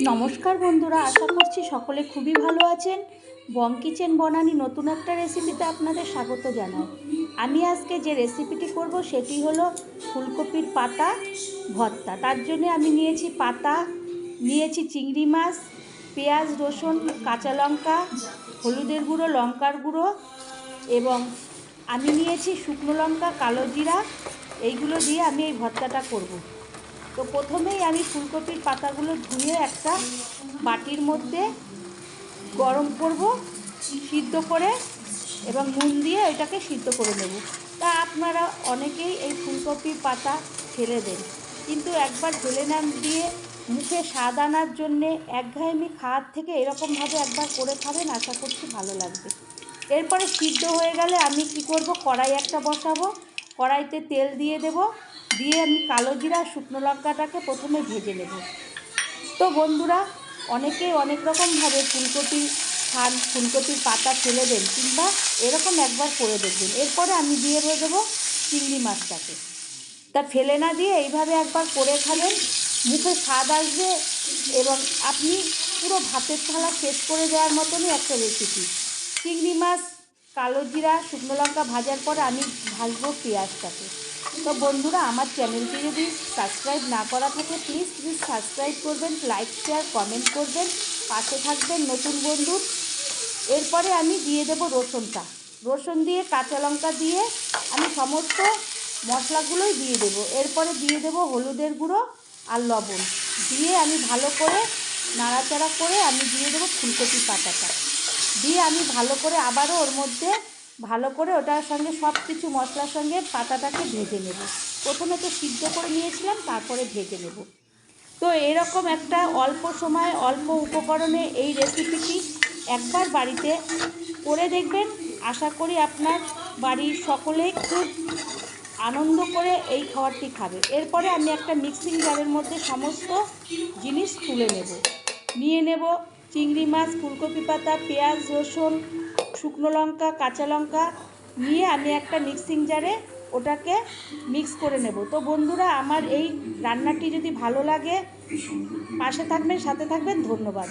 নমস্কার বন্ধুরা, আশা করছি সকলে খুবই ভালো আছেন। বং কিচেন বনানি নতুন একটা রেসিপিতে আপনাদের স্বাগত জানাই। আমি আজকে যে রেসিপিটি করব সেটি হলো ফুলকপির পাতা ভর্তা। তার জন্য আমি নিয়েছি পাতা, নিয়েছি চিংড়ি মাছ, পেঁয়াজ, রসুন, কাঁচা লঙ্কা, হলুদের গুঁড়ো, লঙ্কার গুঁড়ো এবং আমি নিয়েছি শুকনো লঙ্কা, কালো জিরা। এইগুলো দিয়ে আমি এই ভর্তাটা করব। তো প্রথমেই আমি ফুলকপির পাতাগুলো ধুয়ে একটা বাটির মধ্যে গরম করব, সিদ্ধ করে এবং নুন দিয়ে এটাকে সিদ্ধ করে নেব। তা আপনারা অনেকেই এই ফুলকপির পাতা ফেলে দেন, কিন্তু একবার ফেলে না দিয়ে মুখে স্বাদ আনার জন্যে একঘেয়েমি খাওয়ার থেকে এরকমভাবে একবার করে খাবেন, আশা করছি ভালো লাগবে। এরপরে সিদ্ধ হয়ে গেলে আমি কি করব, কড়াই একটা বসাবো, কড়াইতে তেল দিয়ে দেব, দিয়ে আমি কালো জিরা শুকনো লঙ্কাটাকে প্রথমে ভেজে নেব। তো বন্ধুরা, অনেকেই অনেক রকমভাবে ফুলকপির পাতা ফেলে দেন, কিংবা এরকম একবার করে দেখবেন। এরপরে আমি দিয়ে দেবো চিংড়ি মাছটাকে। তা ফেলে না দিয়ে এইভাবে একবার করে খাবেন, মুখে স্বাদ আসবে এবং আপনি পুরো ভাতের থালা শেষ করে দেওয়ার মতনই একটা রেসিপি। চিংড়ি মাছ, কালো জিরা, শুকনো লঙ্কা ভাজার পরে আমি ভাজবো পেঁয়াজটাকে। তো বন্ধুরা, আমার চ্যানেলটি যদি সাবস্ক্রাইব না করা থাকে প্লিজ সাবস্ক্রাইব করবেন, লাইক শেয়ার কমেন্ট করবেন, পাশে থাকবেন নতুন বন্ধু। এরপরে আমি দিয়ে দেব রসুন দিয়ে কাঁচা লঙ্কা দিয়ে আমি সমস্ত মশলাগুলোই দিয়ে দেব। এরপরে দিয়ে দেব হলুদের গুঁড়ো আর লবণ দিয়ে আমি ভালো করে নাড়াচাড়া করে আমি দিয়ে দেবো ফুলকপি পাতাটা দিয়ে আমি ভালো করে আবারও ওর মধ্যে ভালো করে ওটার সঙ্গে সব কিছু মশলার সঙ্গে পাতাটাকে ভেজে নেব। প্রথমে তো সিদ্ধ করে নিয়েছিলাম, তারপরে ভেজে নেব। তো এরকম একটা অল্প সময় অল্প উপকরণে এই রেসিপিটি একবার বাড়িতে করে দেখবেন। আশা করি আপনার বাড়ির সকলেই খুব আনন্দ করে এই খাবারটি খাবে। এরপরে আমি একটা মিক্সিং জারের মধ্যে সমস্ত জিনিস তুলে নিয়ে নেব চিংড়ি মাছ, ফুলকপি পাতা, পেঁয়াজ, রসুন, শুকনো লঙ্কা, কাঁচা লঙ্কা নিয়ে আমি একটা মিক্সিং জারে ওটাকে মিক্স করে নেব। তো বন্ধুরা, আমার এই রান্নাটি যদি ভালো লাগে পাশে থাকবেন, সাথে থাকবেন। ধন্যবাদ।